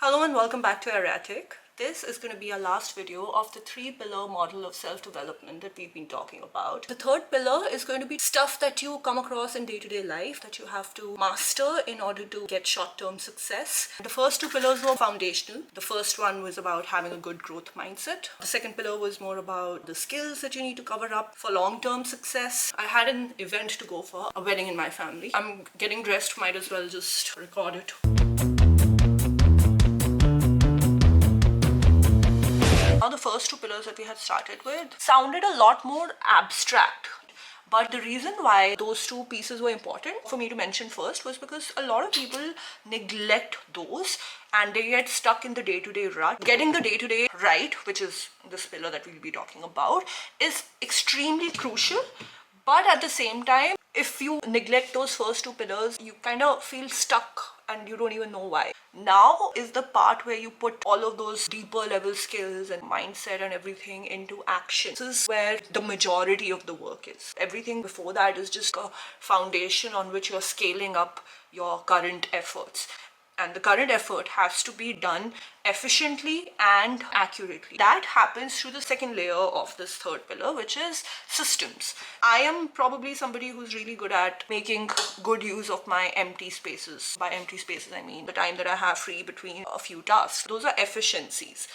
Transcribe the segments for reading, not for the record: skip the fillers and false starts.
Hello and welcome back to Arya. This is going to be our last video of the 3-pillar model of self-development that we've been talking about. The third pillar is going to be stuff that you come across in day-to-day life that you have to master in order to get short-term success. The first two pillars were foundational. The first one was about having a good growth mindset. The second pillar was more about the skills that you need to cover up for long-term success. I had an event to go for, a wedding in my family. I'm getting dressed, might as well just record it. Now the first two pillars that we had started with sounded a lot more abstract. But the reason why those two pieces were important for me to mention first was because a lot of people neglect those and they get stuck in the day-to-day rut. Getting the day-to-day right, which is this pillar that we'll be talking about, is extremely crucial. But at the same time, if you neglect those first two pillars, you kind of feel stuck and you don't even know why. Now is the part where you put all of those deeper level skills and mindset and everything into action. This is where the majority of the work is. Everything before that is just a foundation on which you're scaling up your current efforts. And the current effort has to be done efficiently and accurately. That happens through the second layer of this third pillar, which is systems. I am probably somebody who's really good at making good use of my empty spaces. By empty spaces, I mean the time that I have free between a few tasks. Those are efficiencies.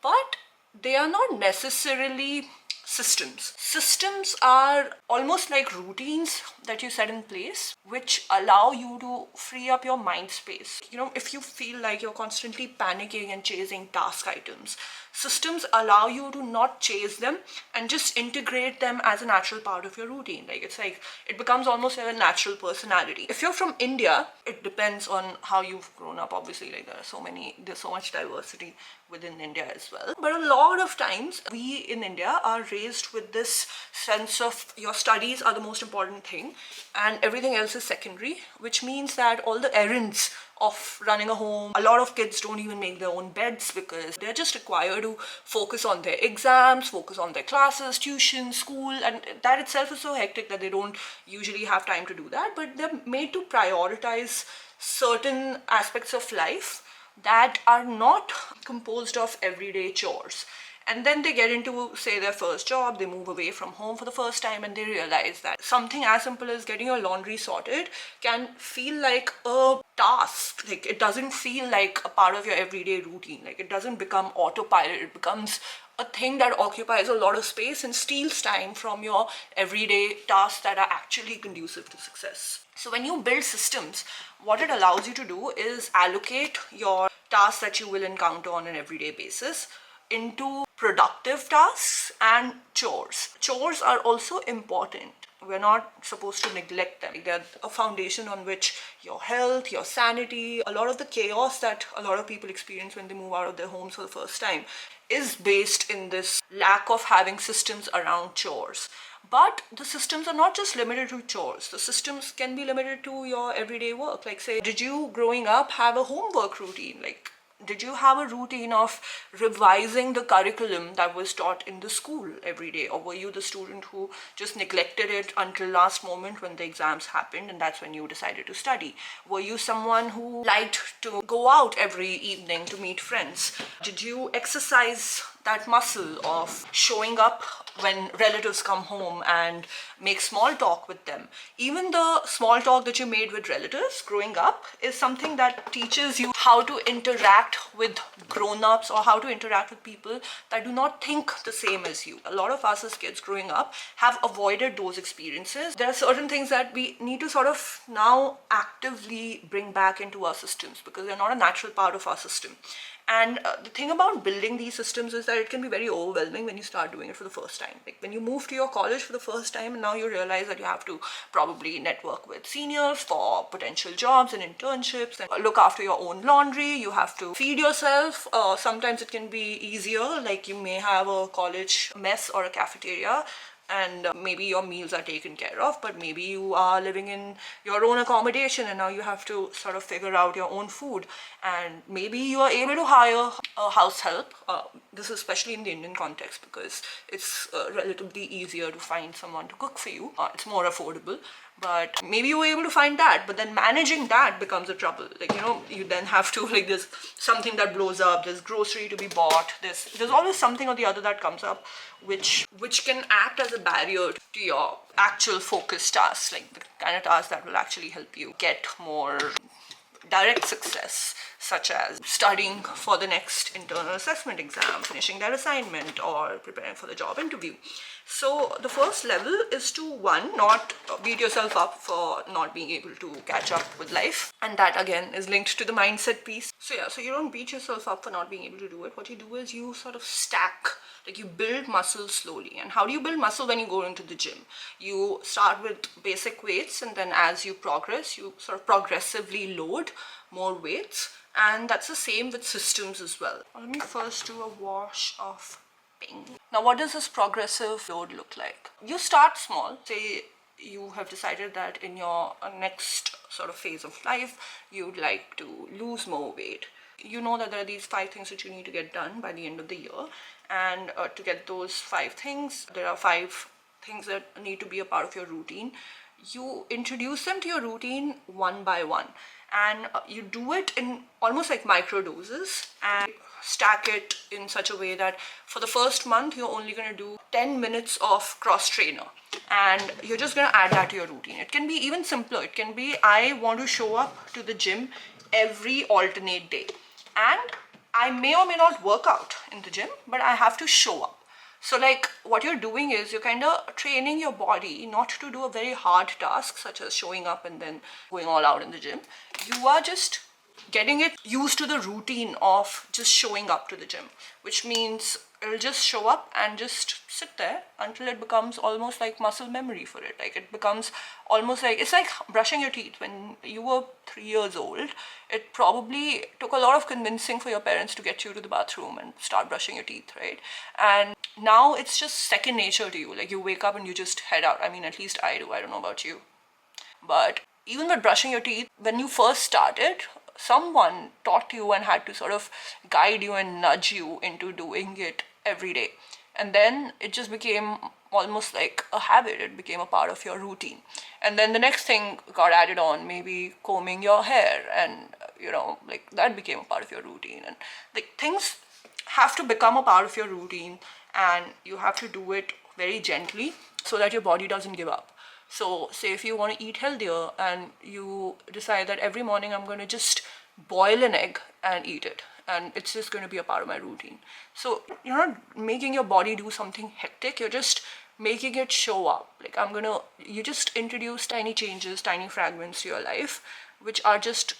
But they are not necessarily systems. Systems are almost like routines that you set in place which allow you to free up your mind space. If you feel like you're constantly panicking and chasing task items, systems allow you to not chase them and just integrate them as a natural part of your routine. It becomes almost like a natural personality. If you're from India, it depends on how you've grown up. Obviously, there's so much diversity within India as well. But a lot of times we in India are raised with this sense of your studies are the most important thing and everything else is secondary, which means that all the errands of running a home, a lot of kids don't even make their own beds because they're just required to focus on their exams, focus on their classes, tuition, school, and that itself is so hectic that they don't usually have time to do that. But they're made to prioritize certain aspects of life that are not composed of everyday chores. And then they get into, say, their first job, they move away from home for the first time and they realize that something as simple as getting your laundry sorted can feel like a task. It doesn't feel like a part of your everyday routine. It doesn't become autopilot. It becomes a thing that occupies a lot of space and steals time from your everyday tasks that are actually conducive to success. So when you build systems, what it allows you to do is allocate your tasks that you will encounter on an everyday basis into productive tasks and chores. Chores are also important. We're not supposed to neglect them. They're a foundation on which your health, your sanity, a lot of the chaos that a lot of people experience when they move out of their homes for the first time is based in this lack of having systems around chores. But the systems are not just limited to chores. The systems can be limited to your everyday work. Say, did you growing up have a homework routine? Did you have a routine of revising the curriculum that was taught in the school every day? Or were you the student who just neglected it until last moment when the exams happened and that's when you decided to study? Were you someone who liked to go out every evening to meet friends? Did you exercise that muscle of showing up when relatives come home and make small talk with them? Even the small talk that you made with relatives growing up is something that teaches you how to interact with grown-ups or how to interact with people that do not think the same as you. A lot of us as kids growing up have avoided those experiences. There are certain things that we need to sort of now actively bring back into our systems because they're not a natural part of our system. And the thing about building these systems is that it can be very overwhelming when you start doing it for the first time. When you move to your college for the first time and now you realize that you have to probably network with seniors for potential jobs and internships and look after your own laundry. You have to feed yourself. Sometimes it can be easier, you may have a college mess or a cafeteria and maybe your meals are taken care of, but maybe you are living in your own accommodation and now you have to sort of figure out your own food, and maybe you are able to hire a house help. This is especially in the Indian context because it's relatively easier to find someone to cook for you. It's more affordable. but maybe you were able to find that, but then managing that becomes a trouble. Like, you then have to, like, there's something that blows up, there's grocery to be bought, there's always something or the other that comes up which can act as a barrier to your actual focus tasks, like the kind of tasks that will actually help you get more direct success, such as studying for the next internal assessment exam, finishing that assignment, or preparing for the job interview. So the first level is to, one, not beat yourself up for not being able to catch up with life, and that again is linked to the mindset piece. So you don't beat yourself up for not being able to do it. What you do is you sort of stack, like you build muscle slowly. And how do you build muscle? When you go into the gym, you start with basic weights, and then as you progress, you sort of progressively load more weights. And that's the same with systems as well. Let me first do a wash of pink. Now, what does this progressive load look like? You start small. Say you have decided that in your next sort of phase of life, you'd like to lose more weight. You know that there are these 5 things that you need to get done by the end of the year. And to get those 5 things, there are 5 things that need to be a part of your routine. You introduce them to your routine one by one, and you do it in almost like micro doses, and stack it in such a way that for the first month you're only going to do 10 minutes of cross trainer, and you're just going to add that to your routine. It can be even simpler. It can be, I want to show up to the gym every alternate day, and I may or may not work out in the gym, but I have to show up. So like what you're doing is you're kind of training your body not to do a very hard task such as showing up and then going all out in the gym. You are just getting it used to the routine of just showing up to the gym, which means it'll just show up and just sit there until it becomes almost like muscle memory for it. Like it becomes almost like, it's like brushing your teeth. When you were 3 years old, it probably took a lot of convincing for your parents to get you to the bathroom and start brushing your teeth, right? And now it's just second nature to you. Like you wake up and you just head out. I mean, at least I do. I don't know about you. But even with brushing your teeth, when you first started, someone taught you and had to sort of guide you and nudge you into doing it every day. And then it just became almost like a habit. It became a part of your routine. And then the next thing got added on, maybe combing your hair, and like that became a part of your routine. And like things have to become a part of your routine, and you have to do it very gently so that your body doesn't give up. So say if you want to eat healthier and you decide that every morning I'm going to just boil an egg and eat it, and it's just going to be a part of my routine. So you're not making your body do something hectic, you're just making it show up. Like you just introduce tiny changes, tiny fragments to your life, which are just,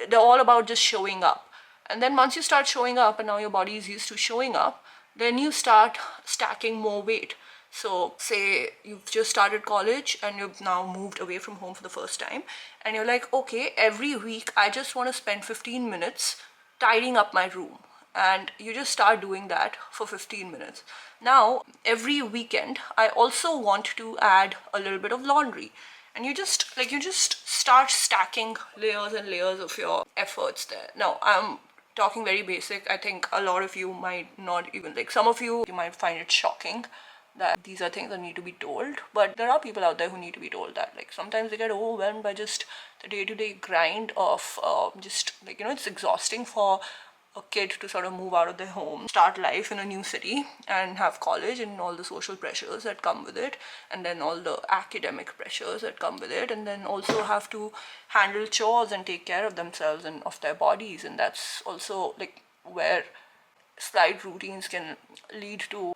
they're all about just showing up. And then once you start showing up and now your body is used to showing up, then you start stacking more weight. So say you've just started college and you've now moved away from home for the first time, and you're like, okay, every week I just want to spend 15 minutes tidying up my room. And you just start doing that for 15 minutes. Now, every weekend, I also want to add a little bit of laundry. And you just start stacking layers and layers of your efforts there. Now, I'm talking very basic. I think a lot of you might not even, like some of you might find it shocking that these are things that need to be told, but there are people out there who need to be told that. Like sometimes they get overwhelmed by just the day-to-day grind of it's exhausting for a kid to sort of move out of their home, start life in a new city, and have college and all the social pressures that come with it, and then all the academic pressures that come with it, and then also have to handle chores and take care of themselves and of their bodies. And that's also like where slight routines can lead to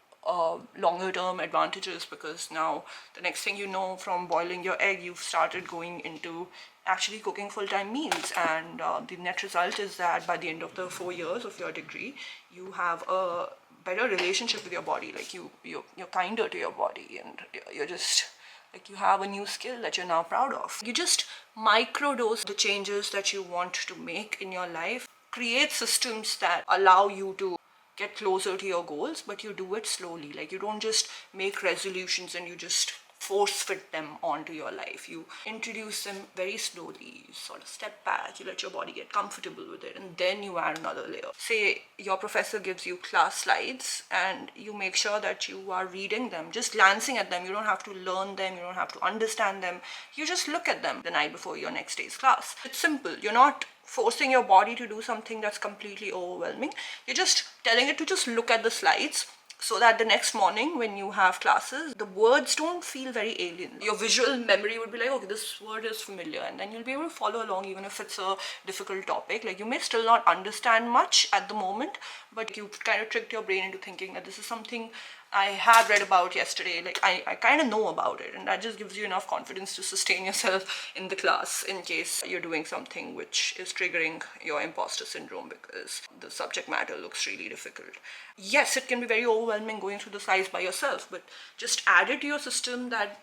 longer term advantages, because now the next thing you know, from boiling your egg, you've started going into actually cooking full-time meals, and the net result is that by the end of the 4 years of your degree, you have a better relationship with your body. Like you're kinder to your body, and you're just like, you have a new skill that you're now proud of. You just microdose the changes that you want to make in your life, create systems that allow you to get closer to your goals, but you do it slowly. Like you don't just make resolutions and you just force fit them onto your life. You introduce them very slowly. You sort of step back, you let your body get comfortable with it, and then you add another layer. Say your professor gives you class slides and you make sure that you are reading them, just glancing at them. You don't have to learn them, you don't have to understand them. You just look at them the night before your next day's class. It's simple. You're not forcing your body to do something that's completely overwhelming. You're just telling it to just look at the slides, so that the next morning when you have classes, the words don't feel very alien. Your visual memory would be like, okay, this word is familiar, and then you'll be able to follow along even if it's a difficult topic. Like, you may still not understand much at the moment, but you've kind of tricked your brain into thinking that this is something I have read about yesterday. Like, I kind of know about it, and that just gives you enough confidence to sustain yourself in the class in case you're doing something which is triggering your imposter syndrome because the subject matter looks really difficult. Yes, it can be very overwhelming going through the slides by yourself, but just add it to your system that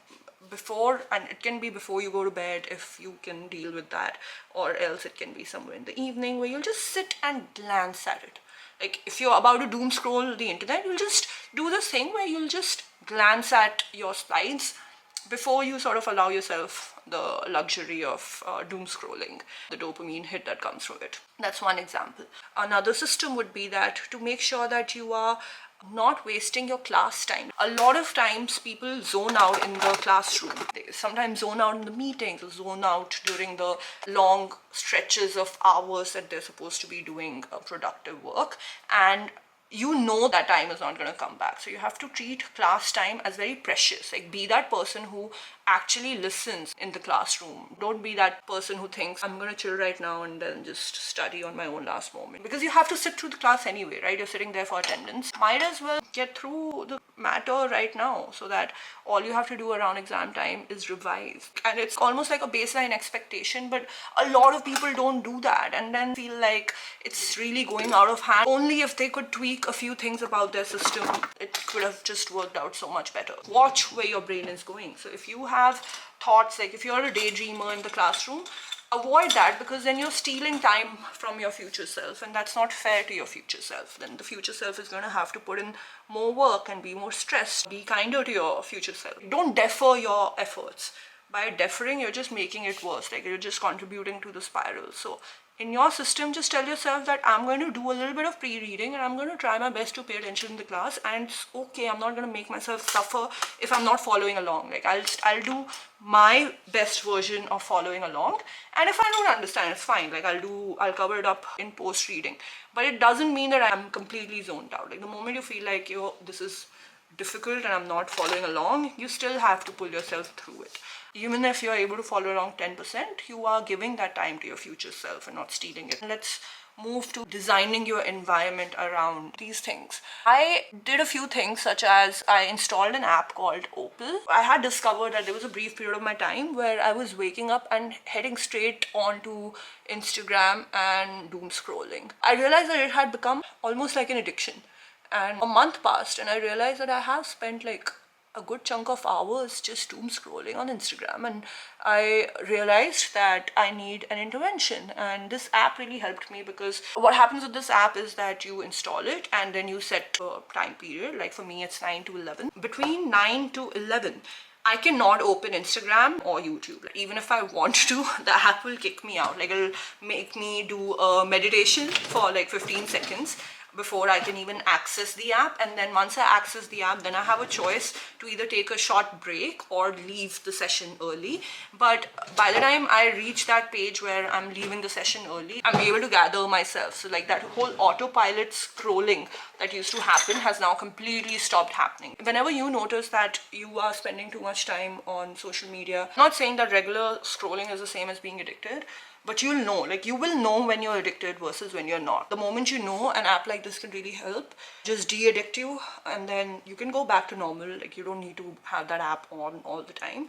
before, and it can be before you go to bed if you can deal with that, or else it can be somewhere in the evening where you'll just sit and glance at it. Like, if you're about to doom scroll the internet, you'll just do this thing where you'll just glance at your slides before you sort of allow yourself the luxury of doom scrolling, the dopamine hit that comes from it. That's one example. Another system would be that to make sure that you are not wasting your class time. A lot of times people zone out in the classroom. They sometimes zone out in the meetings, or zone out during the long stretches of hours that they're supposed to be doing productive work, and you know that time is not going to come back. So you have to treat class time as very precious. Like, be that person who actually listens in the classroom. Don't be that person who thinks, I'm going to chill right now and then just study on my own last moment. Because you have to sit through the class anyway, right? You're sitting there for attendance. Might as well get through the matter right now, so that all you have to do around exam time is revise. And it's almost like a baseline expectation, but a lot of people don't do that and then feel like it's really going out of hand. Only if they could tweak a few things about their system, it could have just worked out so much better. Watch where your brain is going. So if you have thoughts, like if you're a daydreamer in the classroom, avoid that, because then you're stealing time from your future self, and that's not fair to your future self. Then the future self is going to have to put in more work and be more stressed. Be kinder to your future self. Don't defer your efforts. By deferring, you're just making it worse. Like, you're just contributing to the spiral. So in your system, just tell yourself that I'm going to do a little bit of pre-reading and I'm going to try my best to pay attention in the class, and it's okay. I'm not going to make myself suffer if I'm not following along. Like, I'll do my best version of following along, and if I don't understand, it's fine. Like, I'll cover it up in post-reading. But it doesn't mean that I'm completely zoned out. Like, the moment you feel like, this is difficult and I'm not following along, you still have to pull yourself through it. Even if you're able to follow along 10%, you are giving that time to your future self and not stealing it. Let's move to designing your environment around these things. I did a few things, such as I installed an app called Opal. I had discovered that there was a brief period of my time where I was waking up and heading straight onto Instagram and doom scrolling. I realized that it had become almost like an addiction. And a month passed and I realized that I have spent like a good chunk of hours just doom scrolling on Instagram, and I realized that I need an intervention, and this app really helped me. Because what happens with this app is that you install it and then you set a time period. Like, for me it's 9 to 11. Between 9 to 11 I cannot open Instagram or YouTube. Like, even if I want to, the app will kick me out. Like, it'll make me do a meditation for like 15 seconds before I can even access the app. And then once I access the app, then I have a choice to either take a short break or leave the session early. But by the time I reach that page where I'm leaving the session early, I'm able to gather myself. So like, that whole autopilot scrolling that used to happen has now completely stopped happening. Whenever you notice that you are spending too much time on social media, I'm not saying that regular scrolling is the same as being addicted, but you'll know, like, you will know when you're addicted versus when you're not. The moment you know, an app like this can really help just de-addict you, and then you can go back to normal. Like, you don't need to have that app on all the time.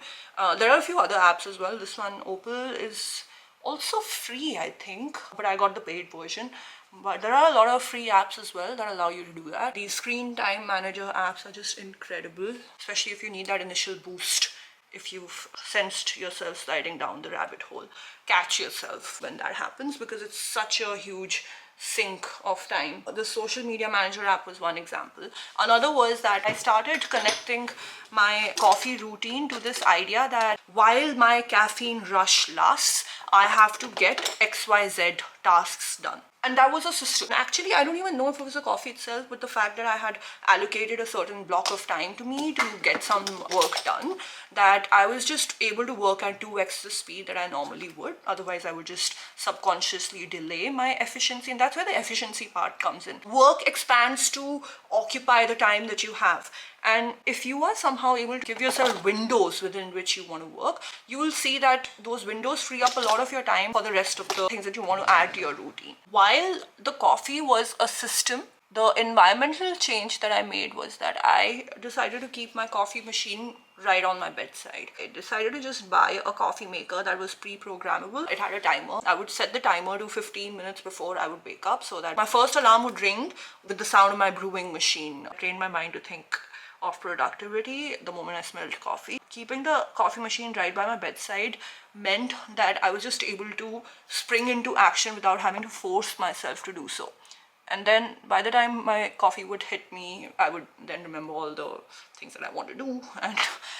There are a few other apps as well. This one, Opal, is also free, I think, but I got the paid version. But there are a lot of free apps as well that allow you to do that. These screen time manager apps are just incredible, especially if you need that initial boost. If you've sensed yourself sliding down the rabbit hole, catch yourself when that happens, because it's such a huge sink of time. The social media manager app was one example. Another was that I started connecting my coffee routine to this idea that while my caffeine rush lasts, I have to get XYZ tasks done. And that was a system. Actually, I don't even know if it was the coffee itself, but the fact that I had allocated a certain block of time to me to get some work done, that I was just able to work at 2x the speed that I normally would. Otherwise, I would just subconsciously delay my efficiency. And that's where the efficiency part comes in. Work expands to occupy the time that you have. And if you are somehow able to give yourself windows within which you want to work, you will see that those windows free up a lot of your time for the rest of the things that you want to add to your routine. While the coffee was a system, the environmental change that I made was that I decided to keep my coffee machine right on my bedside. I decided to just buy a coffee maker that was pre-programmable. It had a timer. I would set the timer to 15 minutes before I would wake up so that my first alarm would ring with the sound of my brewing machine. I trained my mind to think of productivity the moment I smelled coffee. Keeping the coffee machine right by my bedside meant that I was just able to spring into action without having to force myself to do so. And then by the time my coffee would hit me, I would then remember all the things that I want to do and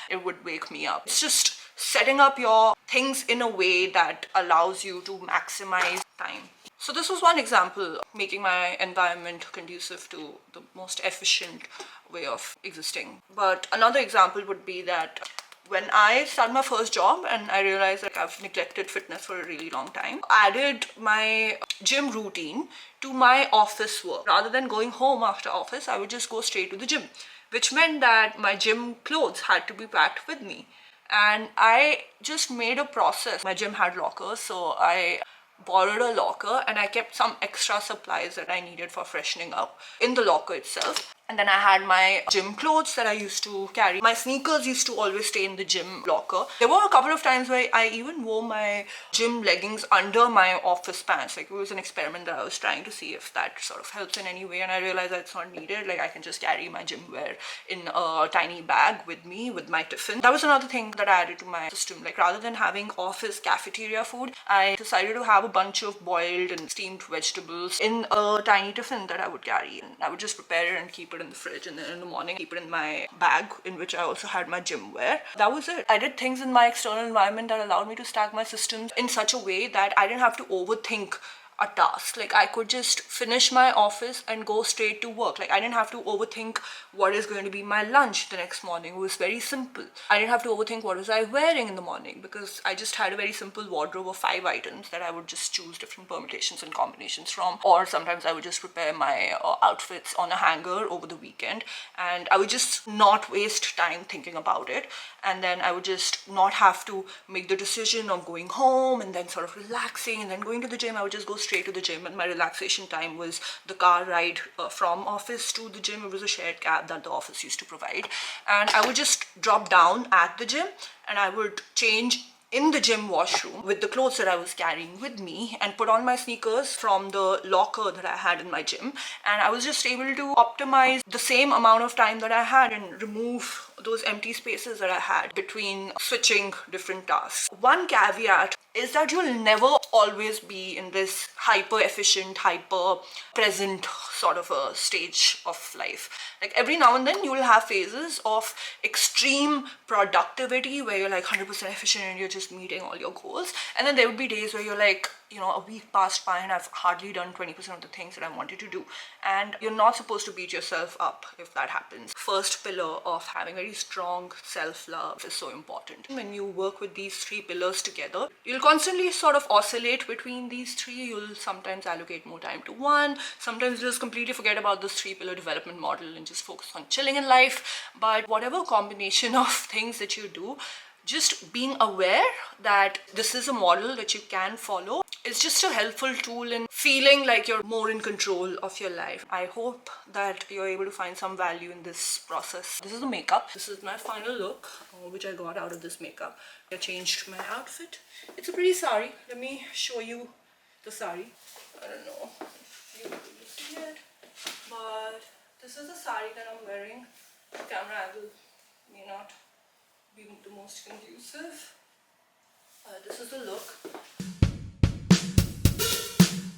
it would wake me up. It's just setting up your things in a way that allows you to maximize time. So this was one example, making my environment conducive to the most efficient way of existing. But another example would be that when I started my first job and I realized that I've neglected fitness for a really long time, I added my gym routine to my office work. Rather than going home after office, I would just go straight to the gym, which meant that my gym clothes had to be packed with me. And I just made a process. My gym had lockers, so I borrowed a locker and I kept some extra supplies that I needed for freshening up in the locker itself. And then I had my gym clothes that I used to carry. My sneakers used to always stay in the gym locker. There were a couple of times where I even wore my gym leggings under my office pants. Like, it was an experiment that I was trying to see if that sort of helps in any way, and I realized that it's not needed. Like, I can just carry my gym wear in a tiny bag with me with my tiffin. That was another thing that I added to my system. Like, rather than having office cafeteria food, I decided to have a bunch of boiled and steamed vegetables in a tiny tiffin that I would carry. And I would just prepare it and keep it in the fridge, and then in the morning keep it in my bag in which I also had my gym wear. That was it. I did things in my external environment that allowed me to stack my systems in such a way that I didn't have to overthink a task. Like, I could just finish my office and go straight to work. Like, I didn't have to overthink what is going to be my lunch the next morning. It was very simple. I didn't have to overthink what was I wearing in the morning, because I just had a very simple wardrobe of 5 items that I would just choose different permutations and combinations from. Or sometimes I would just prepare my outfits on a hanger over the weekend, and I would just not waste time thinking about it. And then I would just not have to make the decision of going home and then sort of relaxing and then going to the gym. I would just go straight to the gym, and my relaxation time was the car ride from office to the gym. It was a shared cab that the office used to provide, and I would just drop down at the gym and I would change in the gym washroom with the clothes that I was carrying with me and put on my sneakers from the locker that I had in my gym, and I was just able to optimize the same amount of time that I had and remove those empty spaces that I had between switching different tasks. One caveat is that you'll never always be in this hyper efficient, hyper present sort of a stage of life. Like, every now and then you will have phases of extreme productivity where you're like 100% efficient and you're just meeting all your goals, and then there would be days where you're like, you know, a week passed by and I've hardly done 20% of the things that I wanted to do. And you're not supposed to beat yourself up if that happens. First pillar of having very strong self-love is so important. When you work with these 3 pillars together, you'll constantly sort of oscillate between these 3. You'll sometimes allocate more time to one, sometimes just completely forget about this 3-pillar development model and just focus on chilling in life. But whatever combination of things that you do, just being aware that this is a model that you can follow is just a helpful tool in feeling like you're more in control of your life. I hope that you're able to find some value in this process. This is the makeup. This is my final look, which I got out of this makeup. I changed my outfit. It's a pretty sari. Let me show you the sari. I don't know if you'll be able to see it, but this is the sari that I'm wearing. The camera angle may not be the most conducive. This is the look.